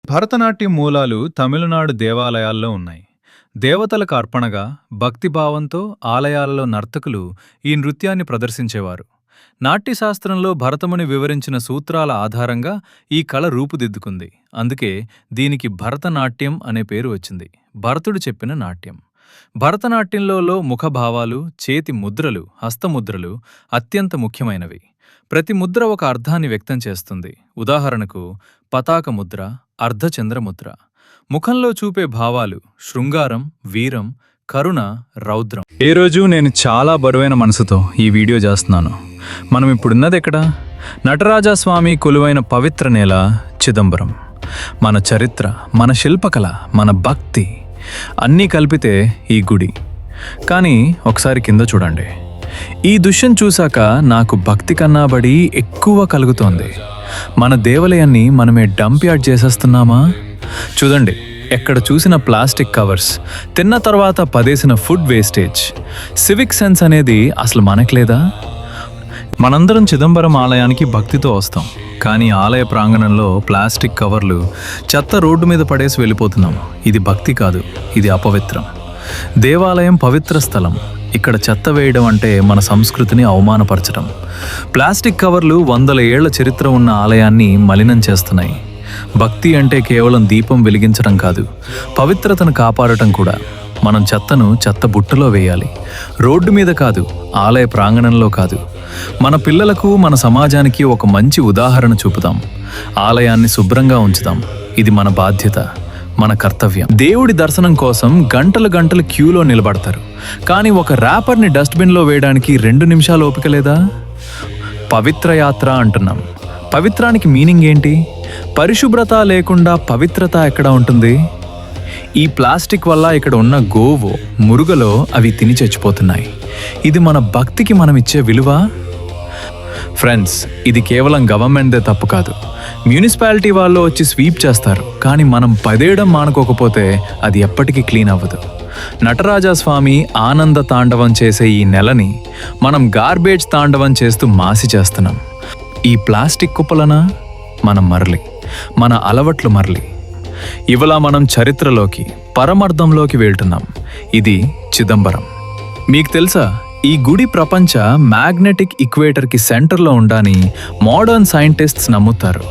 భరతనాట్యం మూలాలు తమిళనాడు దేవాలయాల్లో ఉన్నాయి. దేవతలకు అర్పణగా భక్తిభావంతో ఆలయాలలో నర్తకులు ఈ నృత్యాన్ని ప్రదర్శించేవారు. నాట్యశాస్త్రంలో భరతముని వివరించిన సూత్రాల ఆధారంగా ఈ కళ రూపుదిద్దుకుంది. అందుకే దీనికి భరతనాట్యం అనే పేరు వచ్చింది. భరతుడు చెప్పిన నాట్యం. భరతనాట్యంలో ముఖభావాలు, చేతి ముద్రలు, హస్తముద్రలు అత్యంత ముఖ్యమైనవి. ప్రతి ముద్ర ఒక అర్థాన్ని వ్యక్తం చేస్తుంది. ఉదాహరణకు పతాక ముద్ర, అర్ధచంద్రముద్ర. ముఖంలో చూపే భావాలు శృంగారం, వీరం, కరుణ, రౌద్రం. ఏ రోజు నేను చాలా బరువైన మనసుతో ఈ వీడియో చేస్తున్నాను. మనం ఇప్పుడున్నది ఎక్కడ? నటరాజస్వామి కొలువైన పవిత్ర నేల చిదంబరం. మన చరిత్ర, మన శిల్పకళ, మన భక్తి అన్నీ కలిపితే ఈ గుడి. కానీ ఒకసారి కింద చూడండి. ఈ దృశ్యం చూశాక నాకు భక్తి కన్నా బడి ఎక్కువ కలుగుతోంది. మన దేవాలయాన్ని మనమే డంప్ యార్డ్ చేసేస్తున్నామా? చూడండి, ఎక్కడ చూసిన ప్లాస్టిక్ కవర్స్, తిన్న తర్వాత పడేసిన ఫుడ్ వేస్టేజ్. సివిక్ సెన్స్ అనేది అసలు మనకు లేదా? మనందరం చిదంబరం ఆలయానికి భక్తితో వస్తాం, కానీ ఆలయ ప్రాంగణంలో ప్లాస్టిక్ కవర్లు, చెత్త రోడ్డు మీద పడేసి వెళ్ళిపోతున్నాం. ఇది భక్తి కాదు, ఇది అపవిత్రం. దేవాలయం పవిత్ర స్థలం. ఇక్కడ చెత్త వేయడం అంటే మన సంస్కృతిని అవమానపరచడం. ప్లాస్టిక్ కవర్లు 100 ఏళ్ల చరిత్ర ఉన్న ఆలయాన్ని మలినం చేస్తున్నాయి. భక్తి అంటే కేవలం దీపం వెలిగించడం కాదు, పవిత్రతను కాపాడటం కూడా. మనం చెత్తను చెత్త బుట్టలో వేయాలి, రోడ్డు మీద కాదు, ఆలయ ప్రాంగణంలో కాదు. మన పిల్లలకు, మన సమాజానికి ఒక మంచి ఉదాహరణ చూపుదాం. ఆలయాన్ని శుభ్రంగా ఉంచుదాం. ఇది మన బాధ్యత, మన కర్తవ్యం. దేవుడి దర్శనం కోసం గంటలు గంటలు క్యూలో నిలబడతారు, కానీ ఒక ర్యాపర్ని డస్ట్బిన్లో వేయడానికి 2 నిమిషాలు ఓపిక లేదా? పవిత్ర యాత్ర అంటున్నాం. పవిత్రానికి మీనింగ్ ఏంటి? పరిశుభ్రత లేకుండా పవిత్రత ఎక్కడ ఉంటుంది? ఈ ప్లాస్టిక్ వల్ల ఇక్కడ ఉన్న గోవు, మురుగలో అవి తిని చచ్చిపోతున్నాయి. ఇది మన భక్తికి మనం ఇచ్చే విలువ? ఫ్రెండ్స్, ఇది కేవలం గవర్నమెంట్దే తప్పు కాదు. మున్సిపాలిటీ వాళ్ళు వచ్చి స్వీప్ చేస్తారు, కానీ మనం పదేయడం మానుకోకపోతే అది ఎప్పటికీ క్లీన్ అవ్వదు. నటరాజస్వామి ఆనంద తాండవం చేసే ఈ నెలని మనం గార్బేజ్ తాండవం చేస్తూ మాసి చేస్తున్నాం. ఈ ప్లాస్టిక్ కుప్పలనా మనం మరలి, మన అలవాట్లు మరలి. ఇవాళ మనం చరిత్రలోకి, పరమార్థంలోకి వెళ్తున్నాం. ఇది చిదంబరం. మీకు తెలుసా, ఈ గుడి ప్రపంచ మ్యాగ్నెటిక్ ఈక్వేటర్కి సెంటర్లో ఉండని మోడర్న్ సైంటిస్ట్స్ నమ్ముతారు.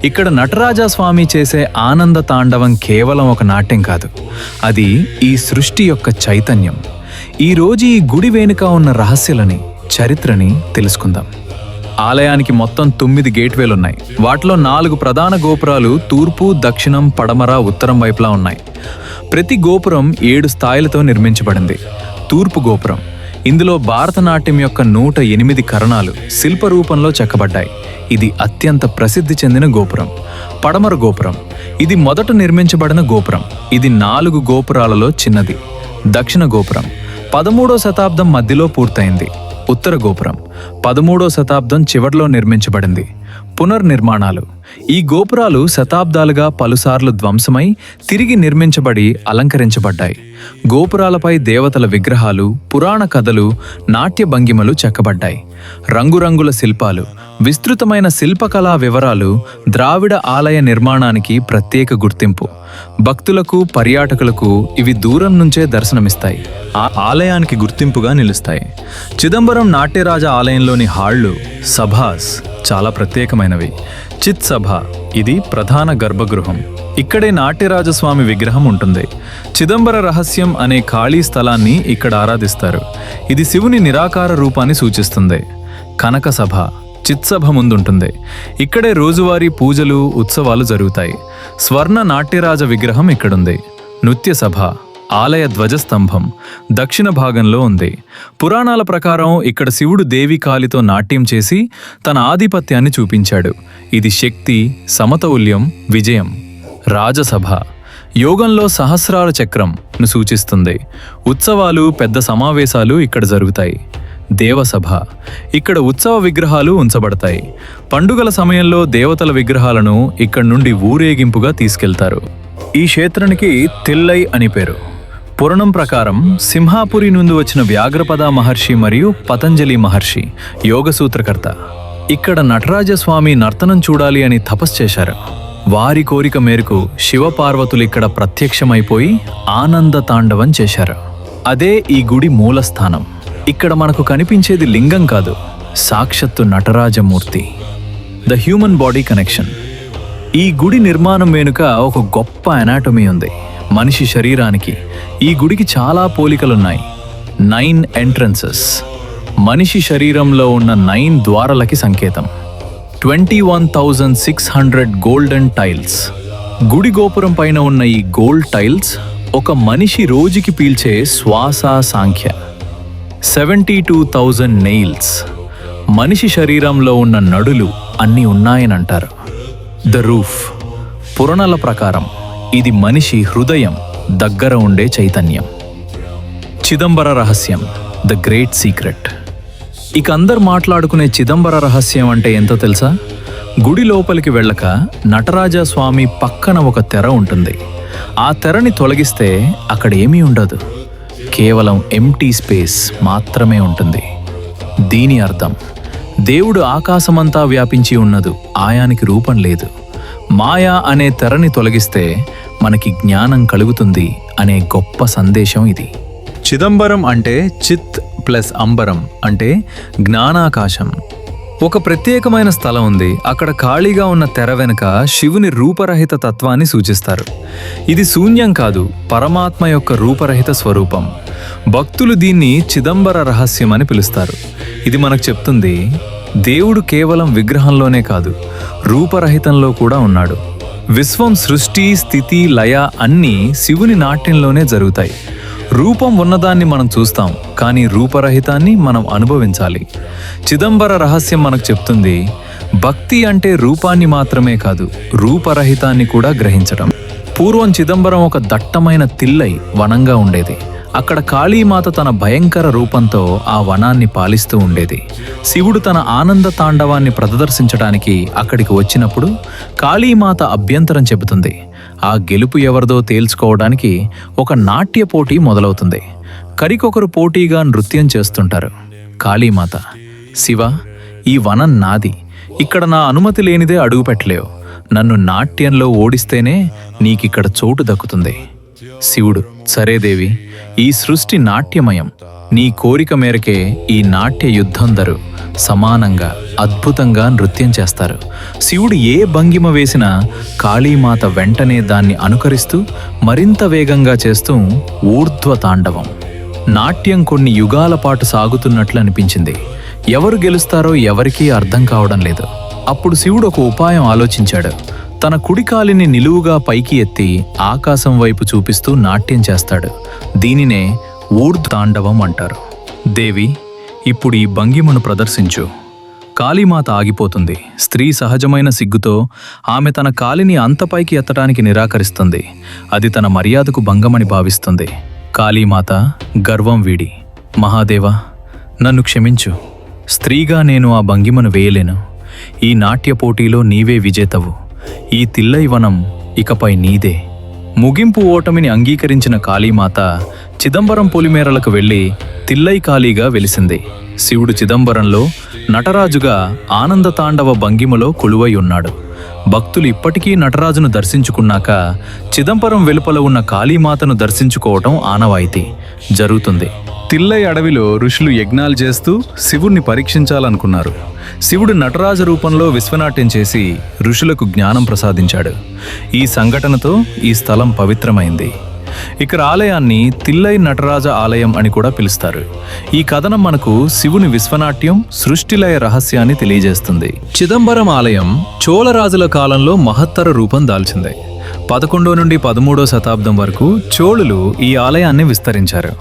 ఇక్కడ నటరాజస్వామి చేసే ఆనంద తాండవం కేవలం ఒక నాట్యం కాదు, అది ఈ సృష్టి యొక్క చైతన్యం. ఈరోజు ఈ గుడి వెనుక ఉన్న రహస్యాలని, చరిత్రని తెలుసుకుందాం. ఆలయానికి మొత్తం 9 గేట్వేలున్నాయి. వాటిలో 4 ప్రధాన గోపురాలు తూర్పు, దక్షిణం, పడమర, ఉత్తరం వైపులా ఉన్నాయి. ప్రతి గోపురం 7 స్థాయిలతో నిర్మించబడింది. తూర్పు గోపురం, ఇందులో భారతనాట్యం యొక్క 108 కరణాలు శిల్ప రూపంలో చెక్కబడ్డాయి. ఇది అత్యంత ప్రసిద్ధి చెందిన గోపురం. పడమర గోపురం, ఇది మొదట నిర్మించబడిన గోపురం. ఇది 4 గోపురాలలో చిన్నది. దక్షిణ గోపురం 13వ శతాబ్దం మధ్యలో పూర్తయింది. ఉత్తర గోపురం 13వ శతాబ్దం చివరిలో నిర్మించబడింది. పునర్నిర్మాణాలు, ఈ గోపురాలు శతాబ్దాలుగా పలుసార్లు ధ్వంసమై తిరిగి నిర్మించబడి అలంకరించబడ్డాయి. గోపురాలపై దేవతల విగ్రహాలు, పురాణ కథలు, నాట్య భంగిమలు చెక్కబడ్డాయి. రంగురంగుల శిల్పాలు, విస్తృతమైన శిల్పకళా వివరాలు ద్రావిడ ఆలయ నిర్మాణానికి ప్రత్యేక గుర్తింపు. భక్తులకు, పర్యాటకులకు ఇవి దూరం నుంచే దర్శనమిస్తాయి, ఆ ఆలయానికి గుర్తింపుగా నిలుస్తాయి. చిదంబరం నాట్యరాజ ఆలయంలోని హాళ్లు, సభాస్ చాలా ప్రత్యేకమైనవి. చిత్ సభ, ఇది ప్రధాన గర్భగృహం. ఇక్కడే నాట్యరాజస్వామి విగ్రహం ఉంటుంది. చిదంబర రహస్యం అనే ఖాళీ స్థలాన్ని ఇక్కడ ఆరాధిస్తారు. ఇది శివుని నిరాకార రూపాన్ని సూచిస్తుంది. కనక సభ, చిత్సభ ముందుంటుంది. ఇక్కడే రోజువారీ పూజలు, ఉత్సవాలు జరుగుతాయి. స్వర్ణ నాట్యరాజ విగ్రహం ఇక్కడుంది. నృత్య సభ, ఆలయ ధ్వజస్తంభం దక్షిణ భాగంలో ఉంది. పురాణాల ప్రకారం ఇక్కడ శివుడు దేవి కాలితో నాట్యం చేసి తన ఆధిపత్యాన్ని చూపించాడు. ఇది శక్తి, సమతౌల్యం, విజయం. రాజసభ, యోగంలో సహస్రార చక్రంను సూచిస్తుంది. ఉత్సవాలు, పెద్ద సమావేశాలు ఇక్కడ జరుగుతాయి. దేవసభ, ఇక్కడ ఉత్సవ విగ్రహాలు ఉంచబడతాయి. పండుగల సమయంలో దేవతల విగ్రహాలను ఇక్కడి నుండి ఊరేగింపుగా తీసుకెళ్తారు. ఈ క్షేత్రానికి తిల్లై అని పేరు. పురాణం ప్రకారం సింహాపురి నుండి వచ్చిన వ్యాఘ్రపద మహర్షి మరియు పతంజలి మహర్షి యోగసూత్రకర్త ఇక్కడ నటరాజస్వామి నర్తనం చూడాలి అని తపస్సు చేశారు. వారి కోరిక మేరకు శివపార్వతులు ఇక్కడ ప్రత్యక్షమైపోయి ఆనంద తాండవం చేశారు. అదే ఈ గుడి మూలస్థానం. ఇక్కడ మనకు కనిపించేది లింగం కాదు, సాక్షాత్తు Natarajamurthy. The human body connection. ఈ గుడి నిర్మాణం వెనుక ఒక గొప్ప అనాటమీ ఉంది. మనిషి శరీరానికి ఈ గుడికి చాలా పోలికలున్నాయి. 9 ఎంట్రన్సెస్, మనిషి శరీరంలో ఉన్న 9 ద్వారాలకి సంకేతం. 21,600 గోల్డెన్ టైల్స్. గుడి గోపురం పైన ఉన్న ఈ గోల్డ్ టైల్స్ ఒక మనిషి రోజుకి పీల్చే శ్వాస సంఖ్య. 72,000 నెయిల్స్. మనిషి శరీరంలో ఉన్న నడులు అన్నీ ఉన్నాయనంటారు. The roof. పురాణాల ప్రకారం ఇది మనిషి హృదయం దగ్గర ఉండే చైతన్యం. చిదంబర రహస్యం, ద గ్రేట్ సీక్రెట్. ఇక అందరు మాట్లాడుకునే చిదంబర రహస్యం అంటే ఎంతో తెలుసా? గుడి లోపలికి వెళ్ళక నటరాజ స్వామి పక్కన ఒక తెర ఉంటుంది. ఆ తెరని తొలగిస్తే అక్కడ ఏమీ ఉండదు, కేవలం ఎంప్టీ స్పేస్ మాత్రమే ఉంటుంది. దీని అర్థం దేవుడు ఆకాశమంతా వ్యాపించి ఉన్నదు, ఆయానికి రూపం లేదు. మాయా అనే తెరని తొలగిస్తే మనకి జ్ఞానం కలుగుతుంది అనే గొప్ప సందేశం ఇది. చిదంబరం అంటే చిత్ ప్లస్ అంబరం అంటే జ్ఞానాకాశం. ఒక ప్రత్యేకమైన స్థలం ఉంది. అక్కడ ఖాళీగా ఉన్న తెర వెనుక శివుని రూపరహిత తత్వాన్ని సూచిస్తారు. ఇది శూన్యం కాదు, పరమాత్మ యొక్క రూపరహిత స్వరూపం. భక్తులు దీన్ని చిదంబర రహస్యం అని పిలుస్తారు. ఇది మనకు చెప్తుంది దేవుడు కేవలం విగ్రహంలోనే కాదు, రూపరహితంలో కూడా ఉన్నాడు. విశ్వం సృష్టి, స్థితి, లయ అన్నీ శివుని నాట్యంలోనే జరుగుతాయి. రూపం ఉన్నదాన్ని మనం చూస్తాం, కానీ రూపరహితాన్ని మనం అనుభవించాలి. చిదంబర రహస్యం మనకు చెప్తుంది భక్తి అంటే రూపాన్ని మాత్రమే కాదు, రూపరహితాన్ని కూడా గ్రహించడం. పూర్వం చిదంబరం ఒక దట్టమైన తిల్లై వనంగా ఉండేది. అక్కడ కాళీమాత తన భయంకర రూపంతో ఆ వనాన్ని పాలిస్తూ ఉండేది. శివుడు తన ఆనంద తాండవాన్ని ప్రదర్శించడానికి అక్కడికి వచ్చినప్పుడు కాళీమాత అభ్యంతరం చెబుతుంది. ఆ గెలుపు ఎవరిదో తేల్చుకోవడానికి ఒక నాట్య పోటీ మొదలవుతుంది. కరికొకరు పోటీగా నృత్యం చేస్తుంటారు. కాళీమాత, శివ, ఈ వనం నాది, ఇక్కడ నా అనుమతి లేనిదే అడుగు పెట్టలేవు. నన్ను నాట్యంలో ఓడిస్తేనే నీకిక్కడ చోటు దక్కుతుంది. శివుడు, సరే దేవి, ఈ సృష్టి నాట్యమయం, నీ కోరిక మేరకే ఈ నాట్య యుద్ధందరూ సమానంగా అద్భుతంగా నృత్యం చేస్తారు. శివుడు ఏ భంగిమ వేసినా కాళీమాత వెంటనే దాన్ని అనుకరిస్తూ మరింత వేగంగా చేస్తూ ఊర్ధ్వ తాండవం. నాట్యం కొన్ని యుగాల పాటు సాగుతున్నట్లు అనిపించింది. ఎవరు గెలుస్తారో ఎవరికీ అర్థం కావడం లేదు. అప్పుడు శివుడు ఒక ఉపాయం ఆలోచించాడు. తన కుడికాలిని నిలువుగా పైకి ఎత్తి ఆకాశం వైపు చూపిస్తూ నాట్యం చేస్తాడు. దీనినే ఊర్ధ్వ తాండవం అంటారు. దేవి, ఇప్పుడు ఈ భంగిమను ప్రదర్శించు. కాళీమాత ఆగిపోతుంది. స్త్రీ సహజమైన సిగ్గుతో ఆమె తన కాలిని అంత పైకి ఎత్తడానికి నిరాకరిస్తుంది. అది తన మర్యాదకు భంగమని భావిస్తుంది. కాళీమాత గర్వం వీడి, మహాదేవా, నన్ను క్షమించు. స్త్రీగా నేను ఆ భంగిమను వేయలేను. ఈ నాట్య పోటీలో నీవే విజేతవు. ఈ తిల్లైవనం ఇకపై నీదే. ముగింపు ఓటమిని అంగీకరించిన కాళీమాత చిదంబరం పొలిమేరలకు వెళ్లి తిల్లై కాళీగా వెలిసింది. శివుడు చిదంబరంలో నటరాజుగా ఆనంద తాండవ భంగిమలో కొలువై ఉన్నాడు. భక్తులు ఇప్పటికీ నటరాజును దర్శించుకున్నాక చిదంబరం వెలుపల ఉన్న కాళీమాతను దర్శించుకోవటం ఆనవాయితీ జరుగుతుంది. తిల్లై అడవిలో ఋషులు యజ్ఞాలు చేస్తూ శివుణ్ణి పరీక్షించాలనుకున్నారు. శివుడు నటరాజ రూపంలో విశ్వనాట్యం చేసి ఋషులకు జ్ఞానం ప్రసాదించాడు. ఈ సంఘటనతో ఈ స్థలం పవిత్రమైంది. ఇక్కడ ఆలయాన్ని తిల్లై నటరాజ ఆలయం అని కూడా పిలుస్తారు. ఈ కథనం మనకు శివుని విశ్వనాట్యం, సృష్టిలయ రహస్యాన్ని తెలియజేస్తుంది. చిదంబరం ఆలయం చోళరాజుల కాలంలో మహత్తర రూపం దాల్చింది. 11 నుండి 13వ శతాబ్దం వరకు చోళులు ఈ ఆలయాన్ని విస్తరించారు.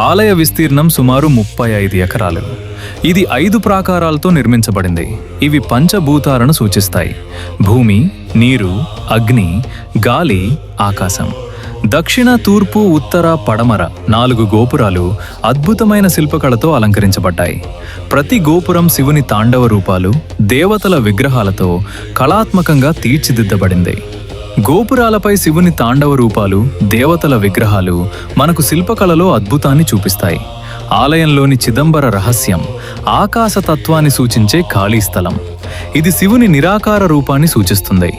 ఆలయ విస్తీర్ణం సుమారు 35 ఎకరాలు. ఇది 5 ప్రాకారాలతో నిర్మించబడింది. ఇవి పంచభూతాలను సూచిస్తాయి: భూమి, నీరు, అగ్ని, గాలి, ఆకాశం. దక్షిణ, తూర్పు, ఉత్తర, పడమర 4 గోపురాలు అద్భుతమైన శిల్పకళతో అలంకరించబడ్డాయి. ప్రతి గోపురం శివుని తాండవ రూపాలు, దేవతల విగ్రహాలతో కళాత్మకంగా తీర్చిదిద్దబడింది. గోపురాలపై శివుని తాండవ రూపాలు, దేవతల విగ్రహాలు మనకు శిల్పకళలో అద్భుతాన్ని చూపిస్తాయి. ఆలయంలోని చిదంబర రహస్యం ఆకాశతత్వాన్ని సూచించే ఖాళీ స్థలం. ఇది శివుని నిరాకార రూపాన్ని సూచిస్తుంది.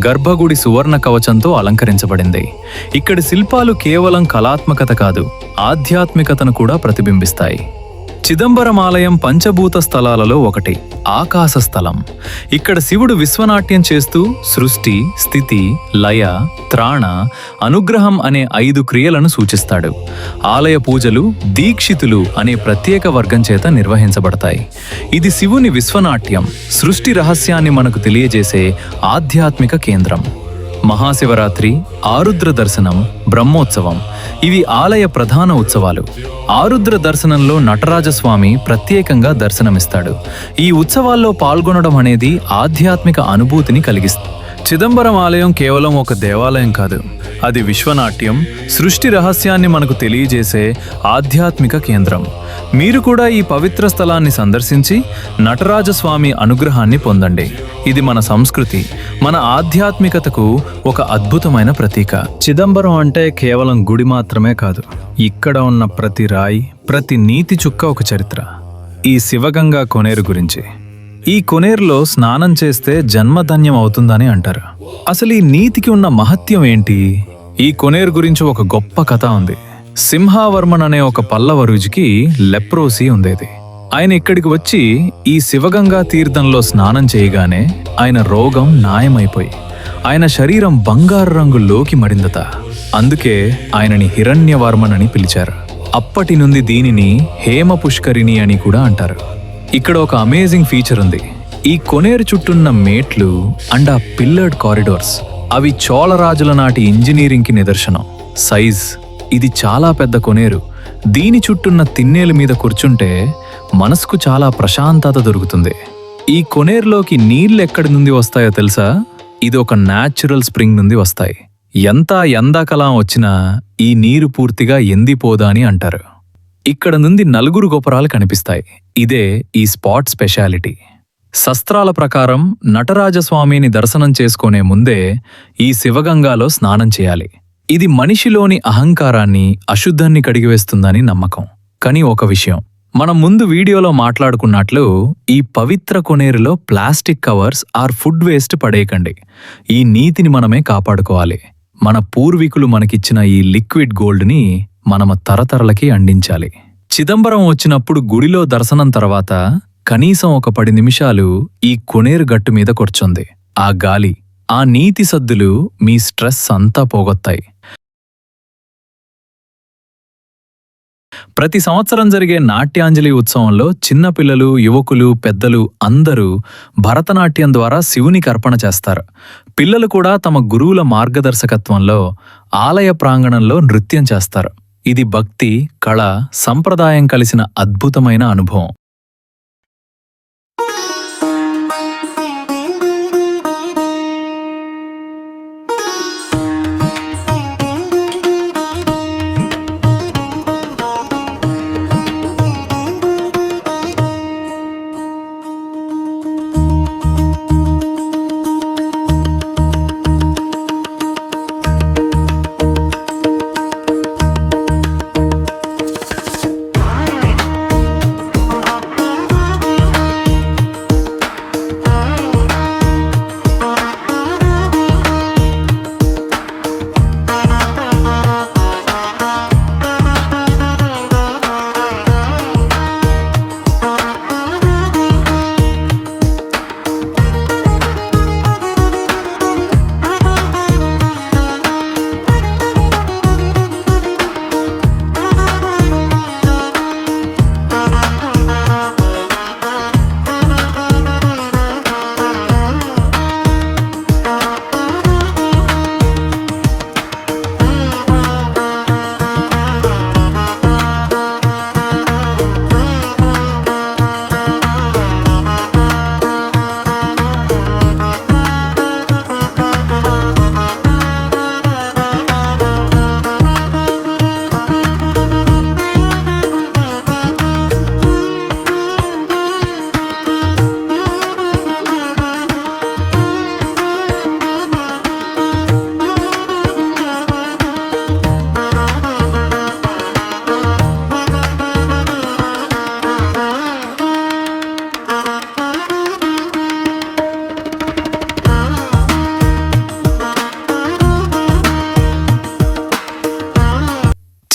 గర్భగుడి సువర్ణ కవచంతో అలంకరించబడింది. ఇక్కడి శిల్పాలు కేవలం కళాత్మకత కాదు, ఆధ్యాత్మికతను కూడా ప్రతిబింబిస్తాయి. చిదంబరం ఆలయం పంచభూత స్థలాలలో ఒకటి, ఆకాశ స్థలం. ఇక్కడ శివుడు విశ్వనాట్యం చేస్తూ సృష్టి, స్థితి, లయ, త్రాణ, అనుగ్రహం అనే 5 క్రియలను సూచిస్తాడు. ఆలయ పూజలు దీక్షితులు అనే ప్రత్యేక వర్గం చేత నిర్వహించబడతాయి. ఇది శివుని విశ్వనాట్యం, సృష్టి రహస్యాన్ని మనకు తెలియజేసే ఆధ్యాత్మిక కేంద్రం. మహాశివరాత్రి, ఆరుద్ర దర్శనం, బ్రహ్మోత్సవం ఇవి ఆలయ ప్రధాన ఉత్సవాలు. ఆరుద్ర దర్శనంలో నటరాజస్వామి ప్రత్యేకంగా దర్శనమిస్తాడు. ఈ ఉత్సవాల్లో పాల్గొనడం అనేది ఆధ్యాత్మిక అనుభూతిని కలిగిస్తుంది. చిదంబరం ఆలయం కేవలం ఒక దేవాలయం కాదు, అది విశ్వనాట్యం, సృష్టి రహస్యాన్ని మనకు తెలియజేసే ఆధ్యాత్మిక కేంద్రం. మీరు కూడా ఈ పవిత్ర స్థలాన్ని సందర్శించి నటరాజస్వామి అనుగ్రహాన్ని పొందండి. ఇది మన సంస్కృతి, మన ఆధ్యాత్మికతకు ఒక అద్భుతమైన ప్రతీక. చిదంబరం అంటే కేవలం గుడి మాత్రమే కాదు, ఇక్కడ ఉన్న ప్రతి రాయి, ప్రతి నీతి చుక్క ఒక చరిత్ర. ఈ శివగంగా కొనేరు గురించి. ఈ కొనేరులో స్నానం చేస్తే జన్మధన్యం అవుతుందని అంటారు. అసలు ఈ నీతికి ఉన్న మహత్యం ఏంటి? ఈ కొనేరు గురించి ఒక గొప్ప కథ ఉంది. సింహావర్మన్ అనే ఒక పల్లవ రుజుకి లెప్రోసీ ఉండేది. ఆయన ఇక్కడికి వచ్చి ఈ శివగంగా తీర్థంలో స్నానం చేయగానే ఆయన రోగం నాయమైపోయి ఆయన శరీరం బంగారు రంగులోకి మడిందట. అందుకే ఆయనని హిరణ్యవర్మన్ అని పిలిచారు. అప్పటి నుండి దీనిని హేమ పుష్కరిణి అని కూడా అంటారు. ఇక్కడ ఒక అమేజింగ్ ఫీచర్ ఉంది. ఈ కొనేరు చుట్టూన్న మేట్లు అండ్ ఆ పిల్లర్డ్ కారిడోర్స్, అవి చోళరాజుల నాటి ఇంజనీరింగ్కి నిదర్శనం. సైజ్, ఇది చాలా పెద్ద కొనేరు. దీని చుట్టూన్న తిన్నేల మీద కూర్చుంటే మనసుకు చాలా ప్రశాంతత దొరుకుతుంది. ఈ కొనేరులోకి నీళ్లు ఎక్కడి నుండి వస్తాయో తెలుసా? ఇది ఒక న్యాచురల్ స్ప్రింగ్ నుండి వస్తాయి. ఎంత ఎండాకాలం వచ్చినా ఈ నీరు పూర్తిగా ఎండిపోదా అని అంటారు. ఇక్కడ నుండి 4 గోపురాలు కనిపిస్తాయి. ఇదే ఈ స్పాట్ స్పెషాలిటీ. శస్త్రాల ప్రకారం నటరాజస్వామిని దర్శనం చేసుకునే ముందే ఈ శివగంగాలో స్నానం చేయాలి. ఇది మనిషిలోని అహంకారాన్ని, అశుద్ధాన్ని కడిగివేస్తుందని నమ్మకం. కానీ ఒక విషయం, మనం ముందు వీడియోలో మాట్లాడుకున్నట్లు ఈ పవిత్ర కొనేరులో plastic covers or food waste పడేయకండి. ఈ నీతిని మనమే కాపాడుకోవాలి. మన పూర్వీకులు మనకిచ్చిన ఈ లిక్విడ్ గోల్డ్ని మనమ తరతరలకి అందించాలి. చిదంబరం వచ్చినప్పుడు గుడిలో దర్శనం తర్వాత కనీసం ఒక 10 నిమిషాలు ఈ కొనేరు గట్టు మీద కూర్చుంది. ఆ గాలి, ఆ నీతి సద్దులు మీ స్ట్రెస్ అంతా పోగొత్తాయి. ప్రతి సంవత్సరం జరిగే నాట్యాంజలి ఉత్సవంలో చిన్నపిల్లలు, యువకులు, పెద్దలు అందరూ భరతనాట్యం ద్వారా శివునికి అర్పణ చేస్తారు. పిల్లలు కూడా తమ గురువుల మార్గదర్శకత్వంలో ఆలయ ప్రాంగణంలో నృత్యం చేస్తారు. ఇది భక్తి, కళ, సంప్రదాయం కలిసిన అద్భుతమైన అనుభవం.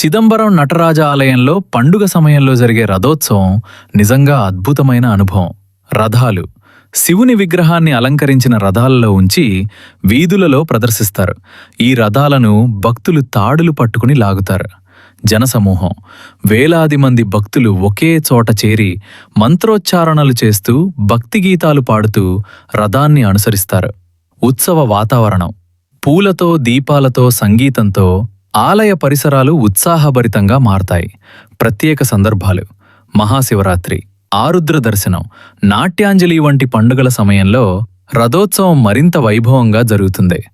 చిదంబరం నటరాజ ఆలయంలో పండుగ సమయంలో జరిగే రథోత్సవం నిజంగా అద్భుతమైన అనుభవం. రథాలు శివుని విగ్రహాన్ని అలంకరించిన రథాలలో ఉంచి వీధులలో ప్రదర్శిస్తారు. ఈ రథాలను భక్తులు తాడులు పట్టుకుని లాగుతారు. జనసమూహం వేలాది మంది భక్తులు ఒకే చోట చేరి మంత్రోచ్చారణలు చేస్తూ భక్తి గీతాలు పాడుతూ రథాన్ని అనుసరిస్తారు. ఉత్సవ వాతావరణం పూలతో, దీపాలతో, సంగీతంతో ఆలయ పరిసరాలు ఉత్సాహభరితంగా మారతాయి. ప్రత్యేక సందర్భాలు మహాశివరాత్రి, ఆరుద్ర దర్శనం, నాట్యాంజలి వంటి పండుగల సమయంలో రథోత్సవం మరింత వైభవంగా జరుగుతుంది.